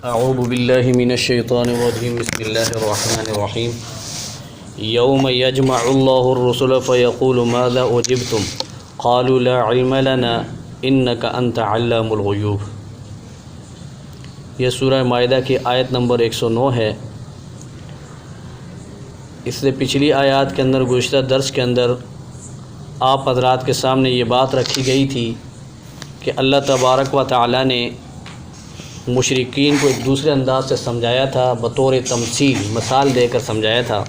اعوذ باللہ من الشیطان الرجیم بسم اللہ الرحمن الرحیم یوم یجمع اللہ الرسل فیقول ماذا اجبتم قالوا لا علم لنا انک انت علام الغیوب۔ یہ سورہ مائدہ کی آیت نمبر 109 ہے۔ اس سے پچھلی آیات کے اندر گزشتہ درس کے اندر آپ حضرات کے سامنے یہ بات رکھی گئی تھی کہ اللہ تبارک و تعالی نے مشرکین کو ایک دوسرے انداز سے سمجھایا تھا، بطور تمثیل مثال دے کر سمجھایا تھا۔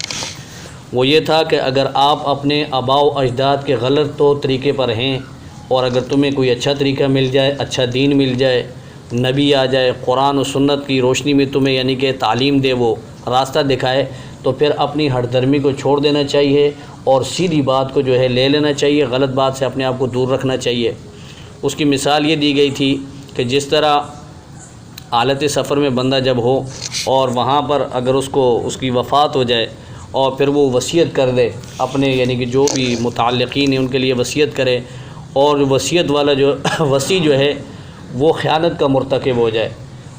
وہ یہ تھا کہ اگر آپ اپنے آباء و اجداد کے غلط طریقے پر ہیں اور اگر تمہیں کوئی اچھا طریقہ مل جائے، اچھا دین مل جائے، نبی آ جائے، قرآن و سنت کی روشنی میں تمہیں یعنی کہ تعلیم دے، وہ راستہ دکھائے، تو پھر اپنی ہٹ درمی کو چھوڑ دینا چاہیے اور سیدھی بات کو جو ہے لے لینا چاہیے، غلط بات سے اپنے آپ کو دور رکھنا چاہیے۔ اس کی مثال یہ دی گئی تھی کہ جس طرح حالت سفر میں بندہ جب ہو اور وہاں پر اگر اس کی وفات ہو جائے اور پھر وہ وصیت کر دے اپنے یعنی کہ جو بھی متعلقین ہیں ان کے لیے وصیت کرے، اور وصیت والا جو وصی جو ہے وہ خیانت کا مرتکب ہو جائے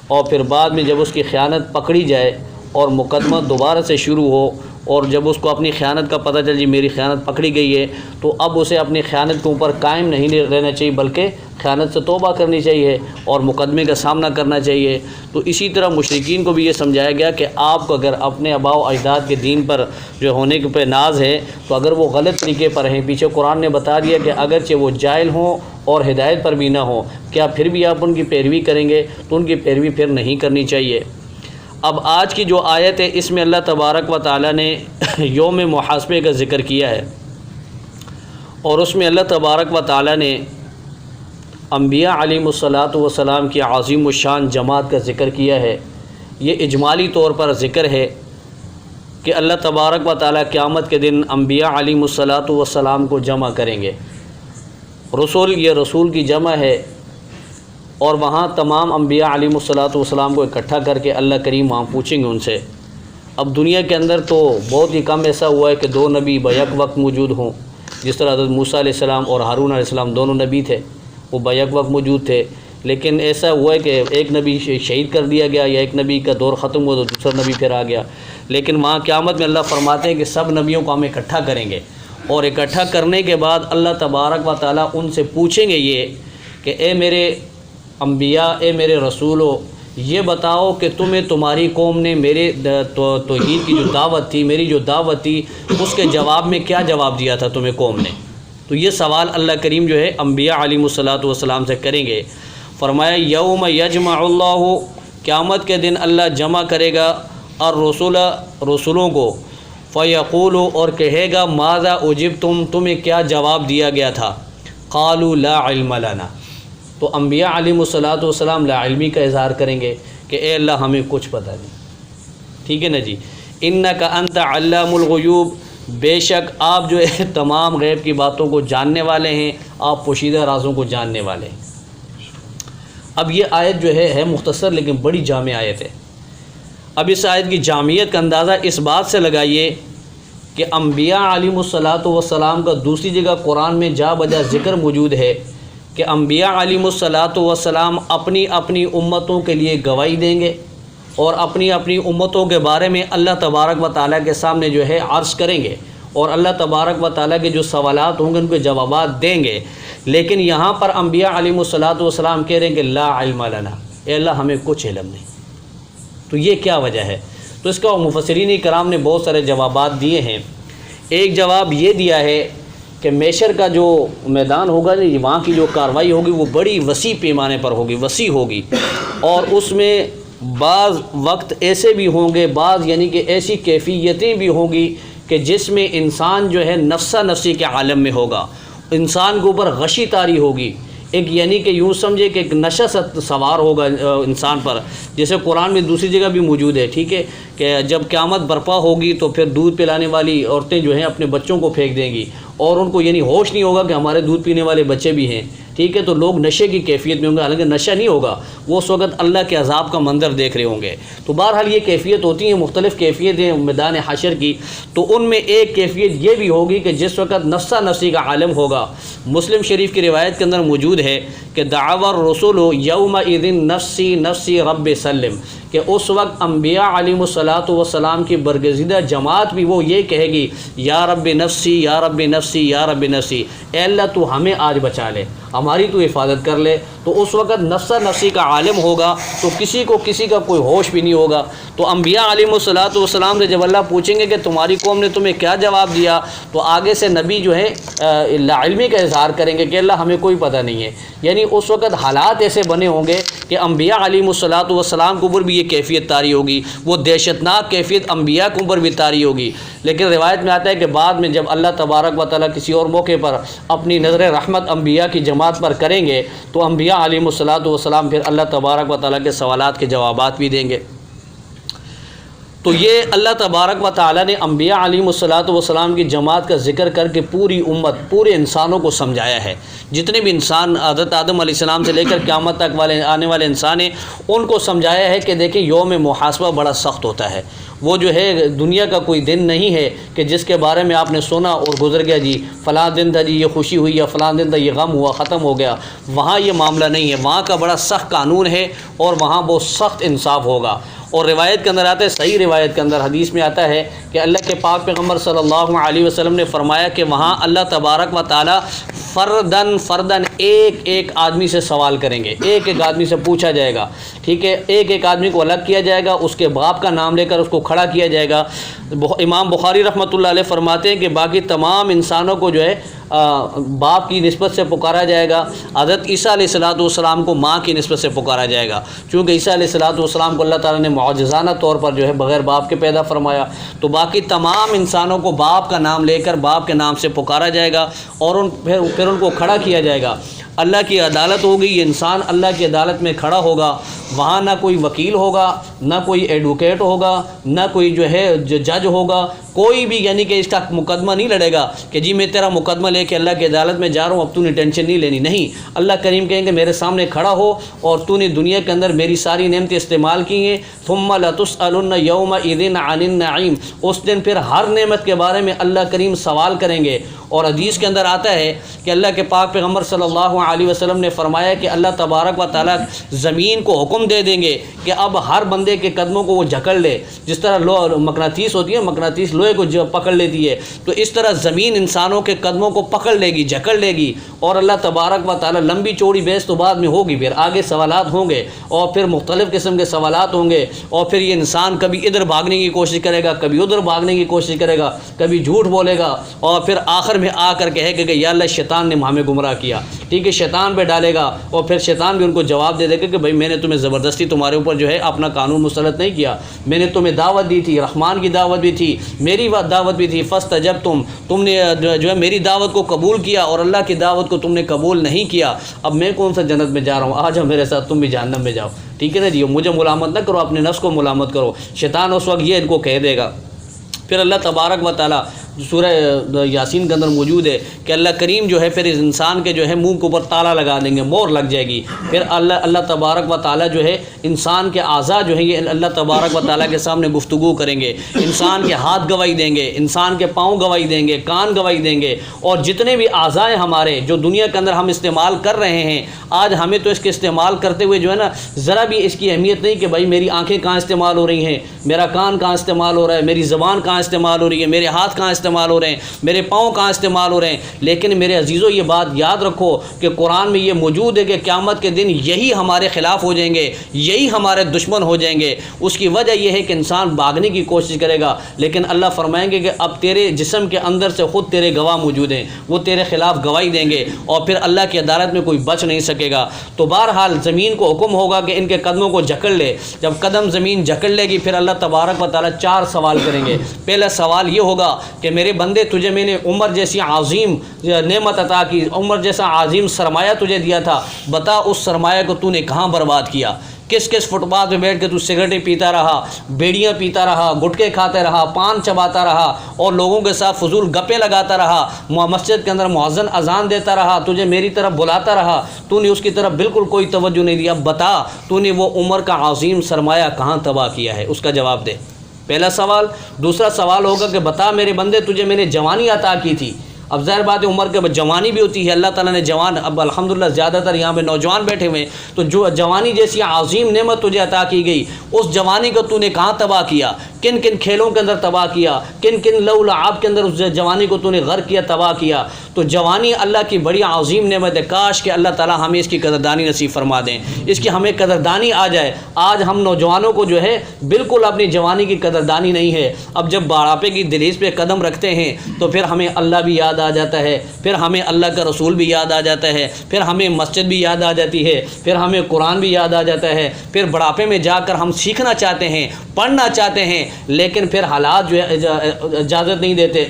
اور پھر بعد میں جب اس کی خیانت پکڑی جائے اور مقدمہ دوبارہ سے شروع ہو اور جب اس کو اپنی خیانت کا پتہ چل جی میری خیانت پکڑی گئی ہے، تو اب اسے اپنی خیانت کے اوپر قائم نہیں رہنا چاہیے بلکہ خیانت سے توبہ کرنی چاہیے اور مقدمے کا سامنا کرنا چاہیے۔ تو اسی طرح مشرکین کو بھی یہ سمجھایا گیا کہ آپ کو اگر اپنے آباء و اجداد کے دین پر جو ہونے کے پہ ناز ہے تو اگر وہ غلط طریقے پر ہیں، پیچھے قرآن نے بتا دیا کہ اگرچہ وہ جاہل ہوں اور ہدایت پر بھی نہ ہوں، کیا پھر بھی آپ ان کی پیروی کریں گے؟ تو ان کی پیروی پھر نہیں کرنی چاہیے۔ اب آج کی جو آیت ہے اس میں اللہ تبارک و تعالی نے یوم محاسبے کا ذکر کیا ہے، اور اس میں اللہ تبارک و تعالی نے انبیاء علیہم الصلاۃ والسلام کی عظیم الشان جماعت کا ذکر کیا ہے۔ یہ اجمالی طور پر ذکر ہے کہ اللہ تبارک و تعالی قیامت کے دن انبیاء علیہم الصلاۃ والسلام کو جمع کریں گے۔ رسول، یہ رسول کی جمع ہے، اور وہاں تمام انبیاء علیہم الصلاۃ والسلام کو اکٹھا کر کے اللہ کریم وہاں پوچھیں گے ان سے۔ اب دنیا کے اندر تو بہت ہی کم ایسا ہوا ہے کہ دو نبی بیک وقت موجود ہوں، جس طرح حضرت موسیٰ علیہ السلام اور ہارون علیہ السلام دونوں نبی تھے، وہ بیک وقت موجود تھے، لیکن ایسا ہوا ہے کہ ایک نبی شہید کر دیا گیا یا ایک نبی کا دور ختم ہوا تو دوسرا نبی پھر آ گیا۔ لیکن وہاں قیامت میں اللہ فرماتے ہیں کہ سب نبیوں کو ہم اکٹھا کریں گے، اور اکٹھا کرنے کے بعد اللہ تبارک و تعالیٰ ان سے پوچھیں گے یہ کہ اے میرے انبیاء، اے میرے رسولو، یہ بتاؤ کہ تمہیں تمہاری قوم نے میرے توحید کی جو دعوت تھی، میری جو دعوت تھی، اس کے جواب میں کیا جواب دیا تھا تمہیں قوم نے؟ تو یہ سوال اللہ کریم جو ہے انبیاء علیہم الصلاۃ والسلام سے کریں گے۔ فرمایا یوم یجمع اللہ، قیامت کے دن اللہ جمع کرے گا الرسل، رسولوں کو، فیقول، اور کہے گا ماذا اجبتم، تمہیں کیا جواب دیا گیا تھا؟ قالوا لا علم لنا، تو انبیاء علیہم الصلاۃ والسلام لا علمی کا اظہار کریں گے کہ اے اللہ ہمیں کچھ پتہ نہیں۔ ٹھیک ہے نا جی، انک انت علام الغیوب، بے شک آپ جو ہے تمام غیب کی باتوں کو جاننے والے ہیں، آپ پوشیدہ رازوں کو جاننے والے ہیں۔ اب یہ آیت جو ہے مختصر لیکن بڑی جامع آیت ہے۔ اب اس آیت کی جامعیت کا اندازہ اس بات سے لگائیے کہ انبیاء علیہم الصلاۃ والسلام کا دوسری جگہ قرآن میں جا بجا ذکر موجود ہے کہ انبیاء علیہم الصلاۃ والسلام اپنی اپنی امتوں کے لیے گواہی دیں گے اور اپنی اپنی امتوں کے بارے میں اللہ تبارک و تعالیٰ کے سامنے جو ہے عرض کریں گے، اور اللہ تبارک و تعالیٰ کے جو سوالات ہوں گے ان کے جوابات دیں گے۔ لیکن یہاں پر انبیاء علیہم الصلاۃ والسلام کہہ رہے ہیں کہ لا علم لنا، اے اللہ ہمیں کچھ علم نہیں۔ تو یہ کیا وجہ ہے؟ تو اس کا مفسرین کرام نے بہت سارے جوابات دیے ہیں۔ ایک جواب یہ دیا ہے کہ میشر کا جو میدان ہوگا، وہاں کی جو کارروائی ہوگی وہ بڑی وسیع پیمانے پر ہوگی، وسیع ہوگی، اور اس میں بعض وقت ایسے بھی ہوں گے، بعض یعنی کہ ایسی کیفیتیں بھی ہوں گی کہ جس میں انسان جو ہے نفسا نفسی کے عالم میں ہوگا، انسان کے اوپر غشی طاری ہوگی، ایک یعنی کہ یوں سمجھے کہ ایک نشہ سوار ہوگا انسان پر، جیسے قرآن میں دوسری جگہ بھی موجود ہے، ٹھیک ہے، کہ جب قیامت برپا ہوگی تو پھر دودھ پلانے والی عورتیں جو ہیں اپنے بچوں کو پھینک دیں گی، اور ان کو یعنی ہوش نہیں ہوگا کہ ہمارے دودھ پینے والے بچے بھی ہیں، ٹھیک ہے، تو لوگ نشے کی کیفیت میں ہوں گے، حالانکہ نشہ نہیں ہوگا، وہ اس وقت اللہ کے عذاب کا منظر دیکھ رہے ہوں گے۔ تو بہرحال یہ کیفیت ہوتی ہیں، مختلف کیفیتیں میدان حشر کی، تو ان میں ایک کیفیت یہ بھی ہوگی کہ جس وقت نفسا نفسی کا عالم ہوگا۔ مسلم شریف کی روایت کے اندر موجود ہے کہ دعوی الرسول یومئذ نفسی نفسی رب سلم، کہ اس وقت انبیاء علیہم الصلاۃ والسلام کی برگزیدہ جماعت بھی وہ یہ کہے گی یا رب نفسی یا رب نفسی یا رب نفسی، اے اللہ تو ہمیں آج بچا لے، ہماری تو حفاظت کر لے۔ تو اس وقت نفسی کا عالم ہوگا تو کسی کا کوئی ہوش بھی نہیں ہوگا۔ تو انبیاء علیہم الصلاۃ والسلام سے جب اللہ پوچھیں گے کہ تمہاری قوم نے تمہیں کیا جواب دیا، تو آگے سے نبی جو ہے لا علمی کا اظہار کریں گے کہ اللہ ہمیں کوئی پتہ نہیں ہے۔ یعنی اس وقت حالات ایسے بنے ہوں گے کہ انبیاء علیہم الصلاۃ والسلام کے اوپر بھی یہ کیفیت طاری ہوگی، وہ دہشتناک کیفیت انبیاء کے اوپر بھی طاری ہوگی۔ لیکن روایت میں آتا ہے کہ بعد میں جب اللہ تبارک و تعالیٰ کسی اور موقع پر اپنی نظر رحمت انبیاء کی جماعت پر کریں گے تو انبیاء علیہم الصلاۃ والسلام پھر اللہ تبارک و تعالیٰ کے سوالات کے جوابات بھی دیں گے۔ تو یہ اللہ تبارک و تعالیٰ نے انبیاء علیہم الصلاۃ والسلام کی جماعت کا ذکر کر کے پوری امت، پورے انسانوں کو سمجھایا ہے۔ جتنے بھی انسان حضرت آدم علیہ السلام سے لے کر قیامت تک آنے والے انسان ہیں، ان کو سمجھایا ہے کہ دیکھیں یوم محاسبہ بڑا سخت ہوتا ہے۔ وہ جو ہے دنیا کا کوئی دن نہیں ہے کہ جس کے بارے میں آپ نے سنا اور گزر گیا، جی فلاں دن تھا، جی یہ خوشی ہوئی، یا فلاں دن تھا یہ غم ہوا، ختم ہو گیا۔ وہاں یہ معاملہ نہیں ہے، وہاں کا بڑا سخت قانون ہے اور وہاں بہت سخت انصاف ہوگا۔ اور روایت کے اندر آتا ہے، صحیح روایت کے اندر حدیث میں آتا ہے کہ اللہ کے پاک پیغمبر صلی اللہ علیہ وسلم نے فرمایا کہ وہاں اللہ تبارک و تعالی فردن ایک آدمی سے سوال کریں گے، ایک آدمی سے پوچھا جائے گا، ٹھیک ہے، ایک آدمی کو الگ کیا جائے گا، اس کے باپ کا نام لے کر اس کو کھڑا کیا جائے گا۔ امام بخاری رحمۃ اللہ علیہ فرماتے ہیں کہ باقی تمام انسانوں کو جو ہے باپ کی نسبت سے پکارا جائے گا۔ حضرت عیسیٰ علیہ الصلوۃ والسلام کو ماں کی نسبت سے پکارا جائے گا، چونکہ عیسیٰ علیہ الصلوۃ والسلام کو اللہ تعالیٰ نے معجزانہ طور پر جو ہے بغیر باپ کے پیدا فرمایا۔ تو باقی تمام انسانوں کو باپ کا نام لے کر باپ کے نام سے پکارا جائے گا اور پھر ان کو کھڑا کیا جائے گا۔ اللہ کی عدالت ہوگی، یہ انسان اللہ کی عدالت میں کھڑا ہوگا، وہاں نہ کوئی وکیل ہوگا، نہ کوئی ایڈوکیٹ ہوگا، نہ کوئی جو ہے جج ہوگا، کوئی بھی یعنی کہ اس کا مقدمہ نہیں لڑے گا کہ جی میں تیرا مقدمہ لے کے اللہ کی عدالت میں جا رہا ہوں، اب تو نے ٹینشن نہیں لینی۔ نہیں، اللہ کریم کہیں گے میرے سامنے کھڑا ہو اور تو نے دنیا کے اندر میری ساری نعمتیں استعمال کی ہیں، ثم لتسألن یومئذ عن النعیم، اس دن پھر ہر نعمت کے بارے میں اللہ کریم سوال کریں گے۔ اور حدیث کے اندر آتا ہے کہ اللہ کے پاک پیغمبر صلی اللہ علیہ وسلم نے فرمایا کہ اللہ تبارک و تعالیٰ زمین کو حکم دے دیں گے کہ اب ہر بندے کے قدموں کو وہ جکڑ لے، جس طرح مقناطیس ہوتی ہے، مقناطیس لوہے کو پکڑ لیتی ہے، تو اس طرح زمین انسانوں کے قدموں کو پکڑ لے گی، جکڑ لے گی، اور اللہ تبارک و تعالیٰ لمبی چوڑی بحث تو بعد میں ہوگی، پھر آگے سوالات ہوں گے اور پھر مختلف قسم کے سوالات ہوں گے، اور پھر یہ انسان کبھی ادھر بھاگنے کی کوشش کرے گا، کبھی ادھر بھاگنے کی کوشش کرے گا، کبھی جھوٹ بولے گا، اور پھر آخر میں آ کر کہے گا کہ یا اللہ شیطان نے ہمیں گمراہ کیا، ٹھیک ہے، شیطان پہ ڈالے گا، اور پھر شیطان بھی ان کو جواب دے دے گا کہ بھائی میں نے تمہیں زبردستی تمہارے اوپر جو ہے اپنا قانون مسلط نہیں کیا، میں نے تمہیں دعوت دی تھی، رحمان کی دعوت بھی تھی، میری دعوت بھی تھی، فاستجبتم، تم نے جو ہے میری دعوت کو قبول کیا اور اللہ کی دعوت کو تم نے قبول نہیں کیا، اب میں کون سا جنت میں جا رہا ہوں، آ جاؤ میرے ساتھ، تم بھی جہنم میں جاؤ، ٹھیک ہے نا جی، مجھے ملامت نہ کرو، اپنے نفس کو ملامت کرو۔ شیطان اس وقت یہ ان کو کہہ دے گا۔ پھر اللہ تبارک و تعالیٰ سورہ یاسین کے اندر موجود ہے کہ اللہ کریم جو ہے پھر اس انسان کے جو ہے منہ کے اوپر تالا لگا دیں گے، مور لگ جائے گی، پھر اللہ تبارک و تعالیٰ جو ہے انسان کے اعضاء جو ہیں یہ اللہ تبارک و تعالیٰ کے سامنے گفتگو کریں گے، انسان کے ہاتھ گواہی دیں گے، انسان کے پاؤں گواہی دیں گے، کان گواہی دیں گے، اور جتنے بھی اعضاء ہیں ہمارے جو دنیا کے اندر ہم استعمال کر رہے ہیں، آج ہمیں تو اس کے استعمال کرتے ہوئے جو ہے نا ذرا بھی اس کی اہمیت نہیں کہ بھائی میری آنکھیں کہاں استعمال ہو رہی ہیں، میرا کان کہاں استعمال ہو رہا ہے، میری زبان کہاں استعمال ہو رہی ہے، میرے ہاتھ کہاں استعمال ہو رہے ہیں، میرے پاؤں کہاں استعمال ہو رہے ہیں۔ لیکن میرے عزیزوں یہ بات یاد رکھو کہ قرآن میں یہ موجود ہے کہ قیامت کے دن یہی ہمارے خلاف ہو جائیں گے، یہی ہمارے دشمن ہو جائیں گے۔ اس کی وجہ یہ ہے کہ انسان بھاگنے کی کوشش کرے گا، لیکن اللہ فرمائیں گے کہ اب تیرے جسم کے اندر سے خود تیرے گواہ موجود ہیں، وہ تیرے خلاف گواہی دیں گے، اور پھر اللہ کی عدالت میں کوئی بچ نہیں سکے گا۔ تو بہرحال زمین کو حکم ہوگا کہ ان کے قدموں کو جکڑ لے، جب قدم زمین جکڑ لے گی پھر اللہ تبارک و تعالیٰ 4 سوال کریں گے۔ پہلا سوال یہ ہوگا کہ میرے بندے تجھے میں نے عمر جیسی عظیم نعمت عطا کی، عمر جیسا عظیم سرمایہ تجھے دیا تھا، بتا اس سرمایہ کو تو نے کہاں برباد کیا، کس کس فٹ پاتھ پہ بیٹھ کے تو سگریٹیں پیتا رہا، بیڑیاں پیتا رہا، گٹکے کھاتے رہا، پان چباتا رہا، اور لوگوں کے ساتھ فضول گپیں لگاتا رہا، مسجد کے اندر مؤذن اذان دیتا رہا، تجھے میری طرف بلاتا رہا، تو نے اس کی طرف بالکل کوئی توجہ نہیں دیا، بتا تو نے وہ عمر کا عظیم سرمایہ کہاں تباہ کیا ہے، اس کا جواب دے۔ پہلا سوال۔ دوسرا سوال ہوگا کہ بتا میرے بندے تجھے میں نے جوانی عطا کی تھی، اب ظاہر بات ہے عمر کے جوانی بھی ہوتی ہے، اللہ تعالیٰ نے جوان، اب الحمدللہ زیادہ تر یہاں پہ نوجوان بیٹھے ہوئے ہیں، تو جو جوانی جیسی عظیم نعمت تجھے عطا کی گئی، اس جوانی کو تو نے کہاں تباہ کیا، کن کن کھیلوں کے اندر تباہ کیا، کن کن لو لعاب کے اندر اس جوانی کو تو نے غرق کیا، تباہ کیا۔ تو جوانی اللہ کی بڑی عظیم نعمت ہے، کاش کہ اللہ تعالیٰ ہمیں اس کی قدردانی نصیب فرما دیں، اس کی ہمیں قدردانی آ جائے۔ آج ہم نوجوانوں کو جو ہے بالکل اپنی جوانی کی قدردانی نہیں ہے۔ اب جب بڑھاپے کی دہلیز پہ قدم رکھتے ہیں تو پھر ہمیں اللہ بھی یاد آ جاتا ہے، پھر ہمیں اللہ کا رسول بھی یاد آ جاتا ہے، پھر ہمیں مسجد بھی یاد آ جاتی ہے، پھر ہمیں قرآن بھی یاد آ جاتا ہے، پھر بڑھاپے میں جا کر ہم سیکھنا چاہتے ہیں، پڑھنا چاہتے ہیں، لیکن پھر حالات جو ہے اجازت نہیں دیتے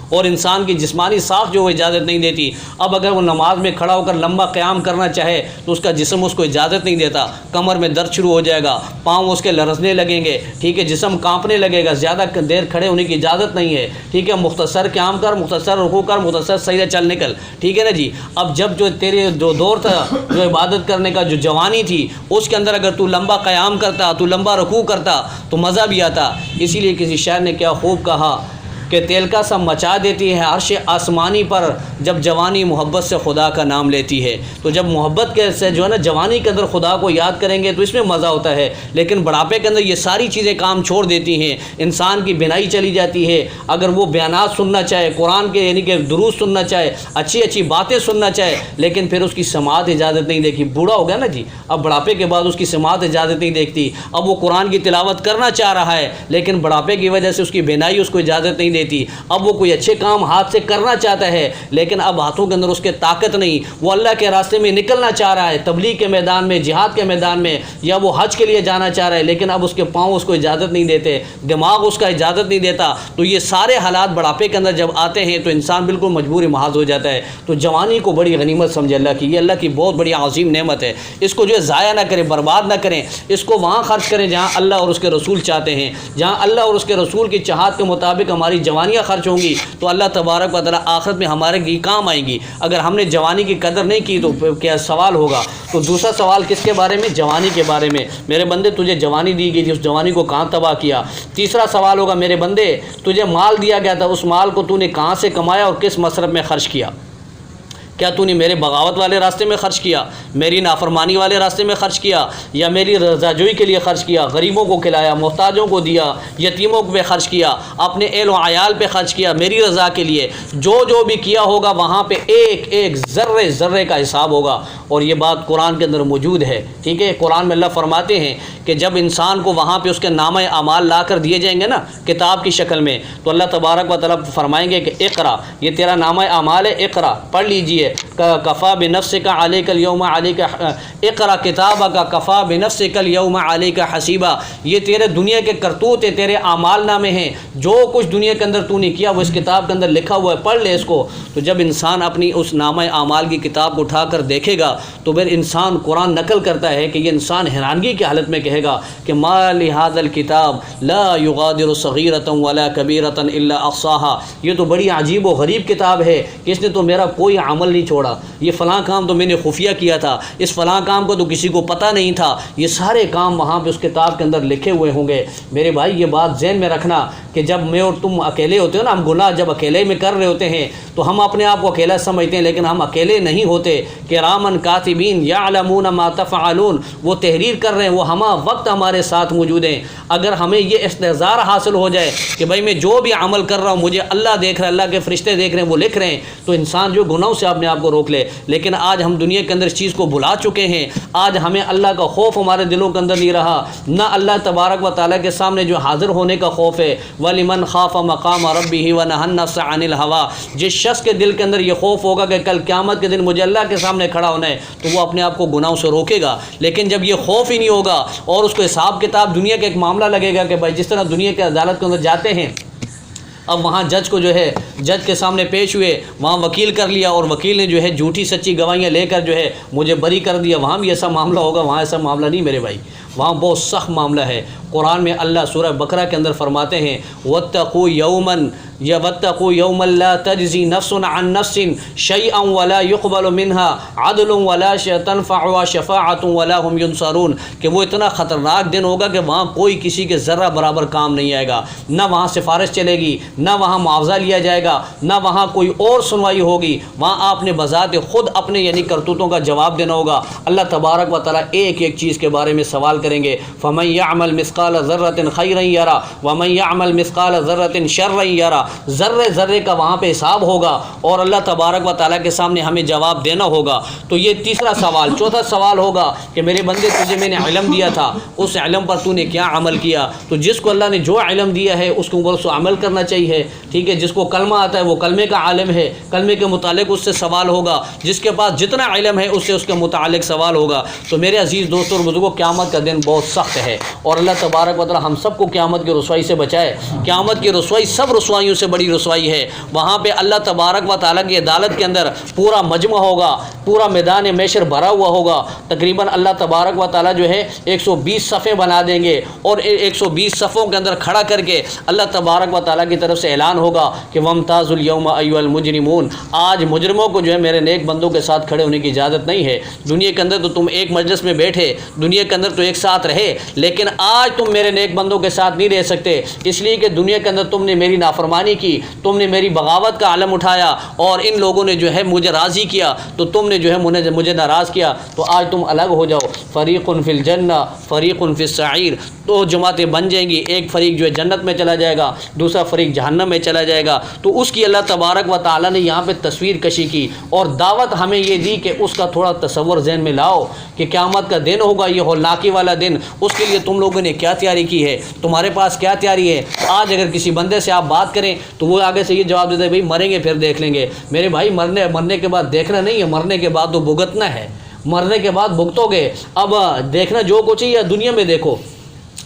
اور انسان کی جسمانی ساخت جو وہ اجازت نہیں دیتی۔ اب اگر وہ نماز میں کھڑا ہو کر لمبا قیام کرنا چاہے تو اس کا جسم اس کو اجازت نہیں دیتا، کمر میں درد شروع ہو جائے گا، پاؤں اس کے لرزنے لگیں گے، ٹھیک ہے، جسم کانپنے لگے گا، زیادہ دیر کھڑے ہونے کی اجازت نہیں ہے، ٹھیک ہے، مختصر قیام کر، مختصر رکوع کر، مختصر سجدہ چل نکل، ٹھیک ہے نا جی۔ اب جب جو تیرے جو دور تھا جو عبادت کرنے کا، جو جوانی تھی، اس کے اندر اگر تو لمبا قیام کرتا، تو لمبا رکوع کرتا تو مزہ بھی آتا۔ اسی لیے کسی شاعر نے کیا خوب کہا کہ تیلکا سا مچا دیتی ہے عرش آسمانی پر، جب جوانی محبت سے خدا کا نام لیتی ہے۔ تو جب محبت کے سے جو ہے نا جوانی کے اندر خدا کو یاد کریں گے تو اس میں مزہ ہوتا ہے، لیکن بڑھاپے کے اندر یہ ساری چیزیں کام چھوڑ دیتی ہیں، انسان کی بینائی چلی جاتی ہے۔ اگر وہ بیانات سننا چاہے، قرآن کے یعنی کہ دروس سننا چاہے، اچھی اچھی باتیں سننا چاہے، لیکن پھر اس کی سماعت اجازت نہیں دیکھی، بوڑھا ہو گیا نا جی، اب بڑھاپے کے بعد اس کی سماعت اجازت نہیں دیکھتی۔ اب وہ قرآن کی تلاوت کرنا چاہ رہا ہے، لیکن بڑھاپے کی وجہ سے اس کی بینائی اس کو اجازت نہیں دیتی۔ اب وہ کوئی اچھے کام ہاتھ سے کرنا چاہتا ہے، لیکن اب ہاتھوں کے اندر اس کے طاقت نہیں، وہ اللہ کے راستے میں نکلنا چاہ رہا ہے، تبلیغ کے میدان میں، جہاد کے میدان میں، یا وہ حج کے لیے جانا چاہ رہا ہے، لیکن اب اس کے پاؤں اس کو اجازت نہیں دیتے، دماغ اس کا اجازت نہیں دیتا۔ تو یہ سارے حالات بڑھاپے کے اندر جب آتے ہیں تو انسان بالکل مجبور محاذ ہو جاتا ہے۔ تو جوانی کو بڑی غنیمت سمجھے اللہ کی، یہ اللہ کی بہت بڑی عظیم نعمت ہے، اس کو جو ہے ضائع نہ کریں، برباد نہ کریں، اس کو وہاں خرچ کریں جہاں اللہ اور اس کے رسول چاہتے ہیں، جہاں اللہ اور اس کے رسول کی چاہت کے مطابق ہماری جوانیاں خرچ ہوں گی تو اللہ تبارک و تعالیٰ آخرت میں ہمارے کی کام آئیں گی۔ اگر ہم نے جوانی کی قدر نہیں کی تو کیا سوال ہوگا۔ تو دوسرا سوال کس کے بارے میں؟ جوانی کے بارے میں۔ میرے بندے تجھے جوانی دی گئی تھی، اس جوانی کو کہاں تباہ کیا؟ تیسرا سوال ہوگا، میرے بندے تجھے مال دیا گیا تھا، اس مال کو تو نے کہاں سے کمایا اور کس مصرف میں خرچ کیا؟ کیا تو نے میرے بغاوت والے راستے میں خرچ کیا، میری نافرمانی والے راستے میں خرچ کیا، یا میری رضاجوئی کے لیے خرچ کیا، غریبوں کو کھلایا، محتاجوں کو دیا، یتیموں پہ خرچ کیا، اپنے اہل و عیال پہ خرچ کیا، میری رضا کے لیے؟ جو بھی کیا ہوگا وہاں پہ ایک ایک ذرے ذرے کا حساب ہوگا، اور یہ بات قرآن کے اندر موجود ہے، ٹھیک ہے۔ قرآن میں اللہ فرماتے ہیں کہ جب انسان کو وہاں پہ اس کے نامہ اعمال لا کر دیے جائیں گے نا کتاب کی شکل میں، تو اللہ تبارک و تعالیٰ فرمائیں گے کہ اقرا، یہ تیرا نامہ اعمال ہے، اقرا پڑھ لیجئے، کفا بنفسک علیک الیوم علیک، اقرا کتابک کفا بنفسک الیوم علیک حسیبا، یہ تیرے دنیا کے کرتوت ہیں، تیرے اعمال نامے ہیں، جو کچھ دنیا کے اندر تو نے کیا وہ اس کتاب کے اندر لکھا ہوا ہے، پڑھ لے اس کو۔ تو جب انسان اپنی اس نامہ اعمال کی کتاب کو اٹھا کر دیکھے گا تو پھر انسان قرآن نقل کرتا ہے کہ یہ انسان حیرانگی کی حالت میں کہے گا کہ ما لہذا الکتاب لا یغادر صغیرۃ ولا کبیرۃ الا احصاها، یہ تو بڑی عجیب و غریب کتاب ہے کہ اس نے تو میرا کوئی عمل نہیں چھوڑا، یہ فلاں کام تو میں نے خفیہ کیا تھا، اس فلاں کام کو تو کسی کو پتہ نہیں تھا، یہ سارے کام وہاں پہ اس کتاب کے اندر لکھے ہوئے ہوں گے۔ میرے بھائی یہ بات ذہن میں رکھنا کہ جب میں اور تم اکیلے ہوتے ہو نا، ہم گناہ جب اکیلے میں کر رہے ہوتے ہیں تو ہم اپنے آپ کو اکیلا سمجھتے ہیں، لیکن ہم اکیلے نہیں ہوتے۔ کرامن کاتبین یعلمون ما تفعلون، وہ تحریر کر رہے ہیں، وہ ہمہ وقت ہمارے ساتھ موجود ہیں۔ اگر ہمیں یہ استحضار حاصل ہو جائے کہ بھائی میں جو بھی عمل کر رہا ہوں مجھے اللہ دیکھ رہا ہے، اللہ کے فرشتے دیکھ رہے ہیں، وہ لکھ رہے ہیں، تو انسان جو گناہوں سے اپنے آپ کو روک لے۔ لیکن آج ہم دنیا کے اندر اس چیز کو بھلا چکے ہیں، آج ہمیں اللہ کا خوف ہمارے دلوں کے اندر نہیں رہا، نہ اللہ تبارک و تعالیٰ کے سامنے جو حاضر ہونے کا خوف ہے۔ وَلِمَنْ خَافَ مَقَامَ رَبِّهِ وَنَهَى النَّفْسَ عَنِ الْهَوَىٰ، جس شخص کے دل کے اندر یہ خوف ہوگا کہ کل قیامت کے دن مجھے اللہ کے سامنے کھڑا ہونا ہے، تو وہ اپنے آپ کو گناہوں سے روکے گا۔ لیکن جب یہ خوف ہی نہیں ہوگا اور اس کو حساب کتاب دنیا کا ایک معاملہ لگے گا کہ بھائی جس طرح دنیا کے عدالت کے اندر جاتے ہیں، اب وہاں جج کو جو ہے جج کے سامنے پیش ہوئے، وہاں وکیل کر لیا اور وکیل نے جو ہے جھوٹی سچی گواہیاں لے کر جو ہے مجھے بری کر دیا، وہاں بھی ایسا معاملہ ہوگا، وہاں ایسا معاملہ نہیں میرے بھائی، وہاں بہت سخت معاملہ ہے۔ قرآن میں اللہ سورہ بقرہ کے اندر فرماتے ہیں وَاتَّقُوا يَوْمًا وَاتَّقُوا يَوْمًا لَا تَجْزِي نَفْسٌ عَن نَفْسٍ شَيْئًا وَلَا يُقْبَلُ مِنْهَا عَدْلٌ وَلَا تَنْفَعُهَا شَفَاعَةٌ وَلَا هُمْ يُنصَرُونَ کہ وہ اتنا خطرناک دن ہوگا کہ وہاں کوئی کسی کے ذرہ برابر کام نہیں آئے گا، نہ وہاں سفارش چلے گی، نہ وہاں معاوضہ لیا جائے گا، نہ وہاں کوئی اور سنوائی ہوگی، وہاں آپ نے بذات خود اپنے یعنی کرتوتوں کا جواب دینا ہوگا۔ اللہ تبارک و تعالیٰ ایک ایک چیز کے بارے میں سوال کریں گے۔ فَمَن يَعْمَلْ مِثْقَالَ ذَرَّةٍ خَيْرًا يَرَى وَمَن يَعْمَلْ مِثْقَالَ ذَرَّةٍ شَرًّا يَرَى، ذرے ذرے کا وہاں پہ حساب ہوگا اور اللہ تبارک و تعالیٰ کے سامنے ہمیں جواب دینا ہوگا۔ تو یہ تیسرا سوال۔ چوتھا سوال ہوگا کہ میرے بندے تجھے میں نے علم دیا تھا، اس علم پر تو نے کیا عمل کیا؟ تو جس کو اللہ نے جو علم دیا ہے اس کے اوپر سے عمل کرنا چاہیے، ٹھیک ہے۔ جس کو کلمہ آتا ہے وہ کلمے کا عالم ہے، کلمے کے متعلق اس سے سوال ہوگا۔ جس کے پاس جتنا علم ہے اس سے اس کے متعلق سوال ہوگا۔ تو میرے عزیز دوستوں اور بزرگوں، قیامت کا دن بہت سخت ہے اور اللہ تبارک و تعالی ہم سب کو قیامت کی رسوائی سے بچائے۔ قیامت کی رسوائی سب رسوائیوں سے بڑی رسوائی ہے۔ وہاں پہ اللہ تبارک و تعالیٰ کی عدالت کے اندر پورا مجمع ہوگا، پورا میدان محشر بھرا ہوا ہوگا۔ تقریباً اللہ تبارک و تعالیٰ جو ہے 120 صفیں بنا دیں گے اور 120 صفوں کے اندر کھڑا کر کے اللہ تبارک و تعالیٰ کی طرف سے اعلان ہوگا کہ وَامْتَازُوا الْيَوْمَ أَيُّهَا الْمُجْرِمُونَ، آج مجرموں کو جو ہے میرے نیک بندوں کے ساتھ کھڑے ہونے کی اجازت نہیں ہے۔ دنیا کے اندر تو تم ایک مجلس میں بیٹھے، دنیا کے اندر تو ایک ساتھ رہے، لیکن آج تم میرے نیک بندوں کے ساتھ نہیں رہ سکتے، اس لیے کہ دنیا کے اندر تم نے میری نافرمانی کی، تم نے میری بغاوت کا علم اٹھایا اور ان لوگوں نے جو ہے مجھے راضی کیا، تو تم نے جو ہے مجھے ناراض کیا، تو آج تم الگ ہو جاؤ۔ فریق فی الجنہ فریق فی السعیر، دو جماعتیں بن جائیں گی، ایک فریق جو ہے جنت میں چلا جائے گا، دوسرا فریق جہنم میں چلا جائے گا۔ تو اس کی اللہ تبارک و تعالیٰ نے یہاں پہ تصویر کشی کی اور دعوت ہمیں یہ دی کہ اس کا تھوڑا تصور ذہن میں لاؤ کہ قیامت کا دن ہوگا، یہ ہولناکی والا دن، اس کے لیے تم لوگوں نے کیا تیاری کی ہے، تمہارے پاس کیا تیاری ہے۔ آج اگر کسی بندے سے آپ بات کریں تو وہ آگے سے یہ جواب دیتے ہیں بھائی مریں گے پھر دیکھ لیں گے۔ میرے بھائی مرنے کے بعد دیکھنا نہیں ہے، مرنے کے بعد تو بھگتنا ہے، مرنے کے بعد بھگتو گے۔ اب دیکھنا جو کچھ ہے دنیا میں دیکھو،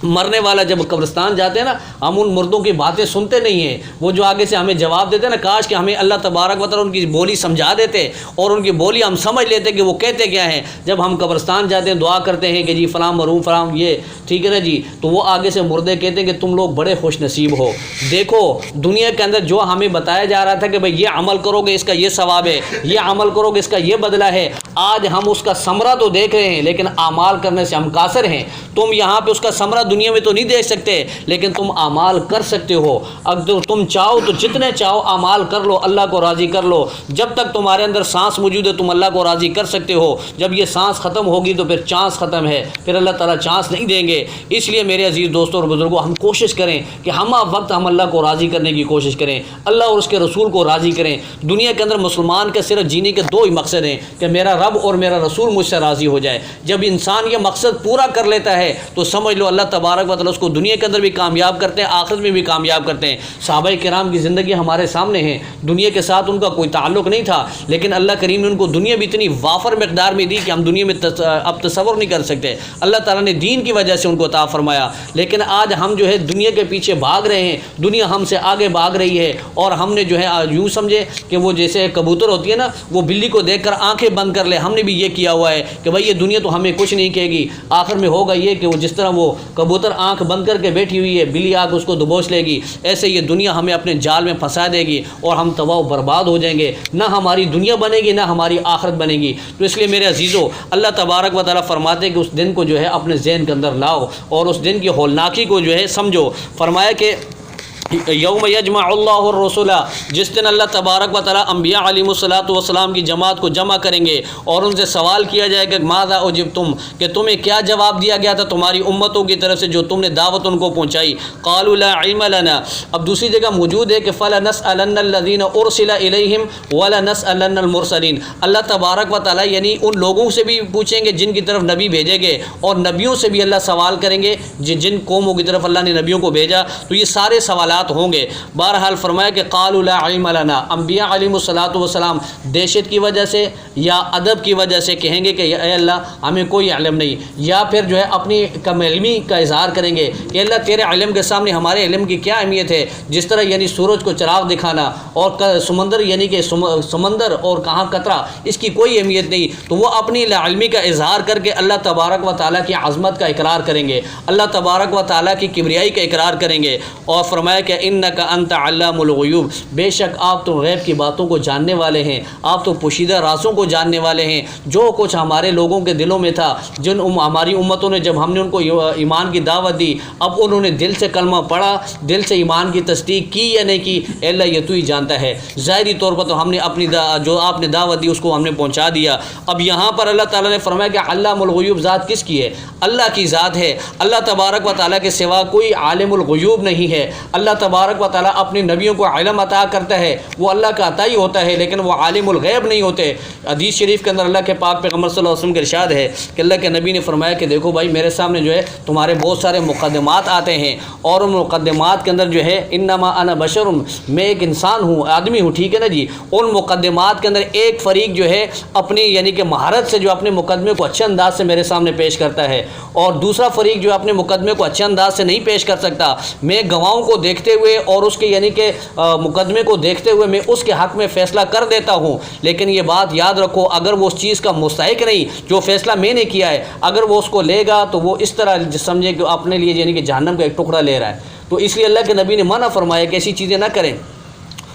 مرنے والا جب قبرستان جاتے ہیں نا، ہم ان مردوں کی باتیں سنتے نہیں ہیں، وہ جو آگے سے ہمیں جواب دیتے ہیں نا، کاش کہ ہمیں اللہ تبارک و تعالیٰ ان کی بولی سمجھا دیتے اور ان کی بولی ہم سمجھ لیتے کہ وہ کہتے کیا ہیں۔ جب ہم قبرستان جاتے ہیں دعا کرتے ہیں کہ جی فلاں مرحوم فلاں یہ ٹھیک ہے نا جی، تو وہ آگے سے مردے کہتے ہیں کہ تم لوگ بڑے خوش نصیب ہو۔ دیکھو دنیا کے اندر جو ہمیں بتایا جا رہا تھا کہ بھائی یہ عمل کرو گے اس کا یہ ثواب ہے، یہ عمل کرو گے اس کا یہ بدلہ ہے، آج ہم اس کا ثمرہ تو دیکھ رہے ہیں لیکن اعمال کرنے سے ہم قاصر ہیں۔ تم یہاں پہ اس کا ثمرہ دنیا میں تو نہیں دیکھ سکتے لیکن تم اعمال کر سکتے ہو۔ اگر تم چاہو تو جتنے چاہو اعمال کر لو، اللہ کو راضی کر لو۔ جب تک تمہارے اندر سانس موجود ہے تم اللہ کو راضی کر سکتے ہو، جب یہ سانس ختم ہوگی تو پھر چانس ختم ہے، پھر اللہ تعالیٰ چانس نہیں دیں گے۔ اس لیے میرے عزیز دوستوں اور بزرگوں، ہم کوشش کریں کہ ہم وقت ہم اللہ کو راضی کرنے کی کوشش کریں، اللہ اور اس کے رسول کو راضی کریں۔ دنیا کے اندر مسلمان کے صرف جینے کے دو ہی مقصد ہیں کہ میرا رب اور میرا رسول مجھ سے راضی ہو جائے۔ جب انسان یہ مقصد پورا کر لیتا ہے تو سمجھ لو اللہ تبارک و تعالیٰ اس کو دنیا کے اندر بھی کامیاب کرتے ہیں، آخرت میں بھی کامیاب کرتے ہیں۔ صحابہ کرام کی زندگی ہمارے سامنے ہے، دنیا کے ساتھ ان کا کوئی تعلق نہیں تھا لیکن اللہ کریم نے ان کو دنیا بھی اتنی وافر مقدار میں دی کہ ہم دنیا میں اب تصور نہیں کر سکتے۔ اللہ تعالیٰ نے دین کی وجہ سے ان کو عطا فرمایا، لیکن آج ہم جو ہے دنیا کے پیچھے بھاگ رہے ہیں، دنیا ہم سے آگے بھاگ رہی ہے اور ہم نے جو ہے یوں سمجھے کہ وہ جیسے کبوتر ہوتی ہے نا، وہ بلی کو دیکھ کر آنکھیں بند کر لے، ہم نے بھی یہ کیا ہوا ہے کہ بھائی یہ دنیا تو ہمیں کچھ نہیں کہے گی، آخر میں ہوگا یہ کہ وہ جس طرح وہ کبوتر آنکھ بند کر کے بیٹھی ہوئی ہے، بلی آ کے اس کو دبوچ لے گی، ایسے یہ دنیا ہمیں اپنے جال میں پھنسا دے گی اور ہم تباہ و برباد ہو جائیں گے، نہ ہماری دنیا بنے گی نہ ہماری آخرت بنے گی۔ تو اس لیے میرے عزیزو، اللہ تبارک و تعالیٰ فرماتے ہیں کہ اس دن کو جو ہے اپنے ذہن کے اندر لاؤ اور اس دن کی ہولناکی کو جو ہے سمجھو۔ فرمایا کہ یوم یجمع اللہ الرسل، جس دن اللہ تبارک و تعالیٰ انبیاء علیہ الصلاۃ والسلام کی جماعت کو جمع کریں گے اور ان سے سوال کیا جائے گا ماذا اجبتم، کہ تمہیں کیا جواب دیا گیا تھا تمہاری امتوں کی طرف سے جو تم نے دعوت ان کو پہنچائی۔ قالوا لا علم لنا، اب دوسری جگہ موجود ہے کہ فلنسألن الذین ارسل الیہم ولنسألن المرسلین، اللہ تبارک و تعالیٰ یعنی ان لوگوں سے بھی پوچھیں گے جن کی طرف نبی بھیجے گئے اور نبیوں سے بھی اللہ سوال کریں گے جن قوموں کی طرف اللہ نے نبیوں کو بھیجا۔ تو یہ سارے سوالات حالات ہوں گے۔ بہرحال فرمایا کہ قالوا لا علم لنا، انبیاء علیہم الصلاۃ والسلام دہشت کی وجہ سے یا ادب کی وجہ سے کہیں گے کہ اے اللہ ہمیں کوئی علم نہیں، یا پھر جو ہے اپنی کم علمی کا اظہار کریں گے کہ اللہ تیرے علم کے سامنے ہمارے علم کی کیا اہمیت ہے، جس طرح یعنی سورج کو چراغ دکھانا اور سمندر یعنی کہ سمندر اور کہاں قطرہ اس کی کوئی اہمیت نہیں، تو وہ اپنی علمی کا اظہار کر کے اللہ تبارک و تعالیٰ کی عظمت کا اقرار کریں گے، اللہ تبارک و تعالیٰ کی کبریائی کا اقرار کریں گے، اور فرمایا کہ انک انت علام الغیوب، بے شک آپ تو غیب کی باتوں کو جاننے والے ہیں، آپ تو پوشیدہ رازوں کو جاننے والے ہیں، جو کچھ ہمارے لوگوں کے دلوں میں تھا، جن ہماری امتوں نے جب ہم نے ان کو ایمان کی دعوت دی، اب انہوں نے دل سے کلمہ پڑھا، دل سے ایمان کی تصدیق کی یا نہیں کی، اے اللہ یہ تو ہی جانتا ہے، ظاہری طور پر تو ہم نے اپنی جو آپ نے دعوت دی اس کو ہم نے پہنچا دیا۔ اب یہاں پر اللہ تعالیٰ نے فرمایا کہ علام الغیوب ذات کس کی ہے؟ اللہ کی ذات ہے، اللہ تبارک و تعالیٰ کے سوا کوئی عالم الغیوب نہیں ہے۔ اللہ تبارک و تعالیٰ اپنے نبیوں کو علم عطا کرتا ہے، وہ اللہ کا عطا ہی ہوتا ہے، لیکن وہ عالم الغیب نہیں ہوتے۔ حدیث شریف کے اندر اللہ کے پاک پیغمبر صلی اللہ علیہ وسلم کا ارشاد ہے کہ اللہ کے نبی نے فرمایا کہ دیکھو بھائی میرے سامنے جو ہے تمہارے بہت سارے مقدمات آتے ہیں، اور ان مقدمات کے اندر جو ہے انما انا بشر، میں ایک انسان ہوں، آدمی ہوں، ٹھیک ہے نا جی۔ ان مقدمات کے اندر ایک فریق جو ہے اپنی یعنی کہ مہارت سے جو اپنے مقدمے کو اچھے انداز سے میرے سامنے پیش کرتا ہے، اور دوسرا فریق جو اپنے مقدمے کو اچھے انداز سے نہیں پیش کر سکتا۔ میں گواہوں کو دیکھتے ہوئے اور اس کے یعنی کہ مقدمے کو دیکھتے ہوئے میں اس کے حق میں فیصلہ کر دیتا ہوں، لیکن یہ بات یاد رکھو اگر وہ اس چیز کا مستحق نہیں جو فیصلہ میں نے کیا ہے، اگر وہ اس کو لے گا تو وہ اس طرح سمجھے کہ اپنے لیے یعنی کہ جہنم کا ایک ٹکڑا لے رہا ہے، تو اس لیے اللہ کے نبی نے منع فرمایا کہ ایسی چیزیں نہ کریں۔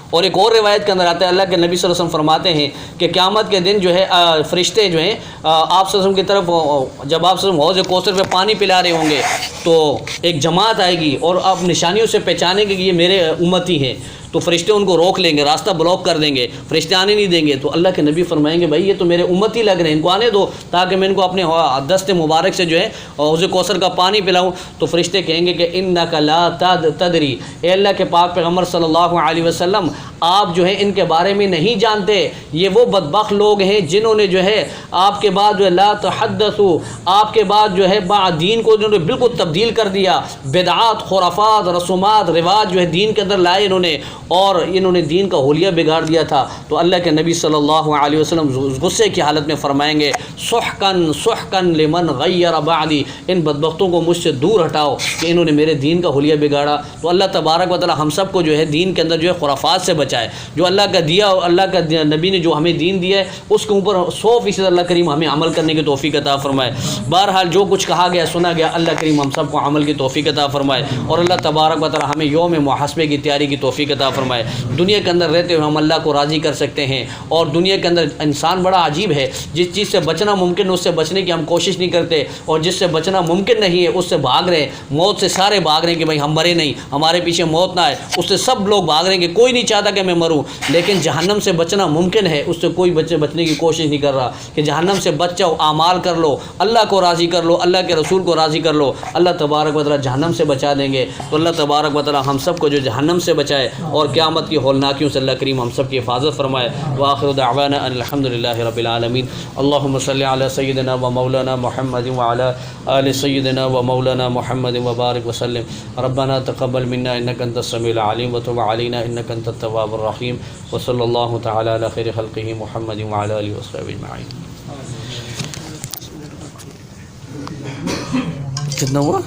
اور ایک اور روایت کے اندر آتا ہے اللہ کے نبی صلی اللہ علیہ وسلم فرماتے ہیں کہ قیامت کے دن جو ہے فرشتے جو ہیں آپ صلی اللہ علیہ وسلم کی طرف، جب آپ صلی اللہ علیہ وسلم حوض کوثر پہ پانی پلا رہے ہوں گے تو ایک جماعت آئے گی اور آپ نشانیوں سے پہچانیں گے کہ یہ میرے امتی ہیں، تو فرشتے ان کو روک لیں گے، راستہ بلاک کر دیں گے، فرشتے آنے نہیں دیں گے، تو اللہ کے نبی فرمائیں گے بھائی یہ تو میرے امتی لگ رہے ہیں، ان کو آنے دو تاکہ میں ان کو اپنے دست مبارک سے جو ہے حوض کوثر کا پانی پلاؤں۔ تو فرشتے کہیں گے کہ انک لا تدری، اے اللہ کے پاک پیغمبر صلی اللہ علیہ وسلم آپ جو ہے ان کے بارے میں نہیں جانتے، یہ وہ بدبخت لوگ ہیں جنہوں نے جو ہے آپ کے بعد جو ہے لا تحدثوا، آپ کے بعد جو ہے دین کو انہوں نے بالکل تبدیل کر دیا، بدعات، خرافات، رسومات، رواج جو ہے دین کے اندر لائے انہوں نے، اور انہوں نے دین کا حلیہ بگاڑ دیا تھا۔ تو اللہ کے نبی صلی اللہ علیہ وسلم غصے کی حالت میں فرمائیں گے سحقن سحقن لمن غیر بعدی، ان بدبختوں کو مجھ سے دور ہٹاؤ کہ انہوں نے میرے دین کا حلیہ بگاڑا۔ تو اللہ تبارک و تعالی ہم سب کو جو ہے دین کے اندر جو ہے خرافات سے بچائے، جو اللہ کا دیا، اللہ کا نبی نے جو ہمیں دین دیا ہے اس کے اوپر 100% اللہ کریم ہمیں عمل کرنے کی توفیق عطا فرمائے۔ بہرحال جو کچھ کہا گیا سنا گیا اللہ کریم ہم سب کو عمل کی توفیق عطا فرمائے، اور اللہ تبارک و تعالی ہمیں یوم محاسبے کی تیاری کی توفیق عطا فرمائے۔ دنیا کے اندر رہتے ہوئے ہم اللہ کو راضی کر سکتے ہیں، اور دنیا کے اندر انسان بڑا عجیب ہے، جس چیز سے بچنا ممکن اس سے بچنے کی ہم کوشش نہیں کرتے، اور جس سے بچنا ممکن نہیں ہے اس سے بھاگ رہے ہیں۔ موت سے سارے بھاگ رہے ہیں کہ بھائی ہم مرے نہیں، ہمارے پیچھے موت نہ آئے، اس سے سب لوگ بھاگ رہے ہیں کہ کوئی نہیں چاہتا کہ میں مروں، لیکن جہنم سے بچنا ممکن ہے، اس سے کوئی بچنے کی کوشش نہیں کر رہا کہ جہنم سے بچ جاؤ، اعمال کر لو، اللہ کو راضی کر لو، اللہ کے رسول کو راضی کر لو، اللہ تبارک و تعالی جہنم سے بچا دیں گے۔ تو اللہ تبارک و تعالی ہم سب کو جو جہنم سے بچائے اور قیامت کی ہولناکیوں سے اللہ کریم ہم سب کی حفاظت فرمائے۔ وآخر دعوانا ان الحمدللہ رب العالمین۔ اللہم صلی علی سیدنا و مولانا محمد وعلی آل سیدنا و مولانا محمد وبارک وسلم۔ ربنا تقبل منا انک انت السمیع العلیم وتب علینا انک انت التواب الرحیم، وصلی اللہ تعالی علی خیر خلقہ محمد وعلی آلہ وصحبہ اجمعین۔ کتنا ہوا؟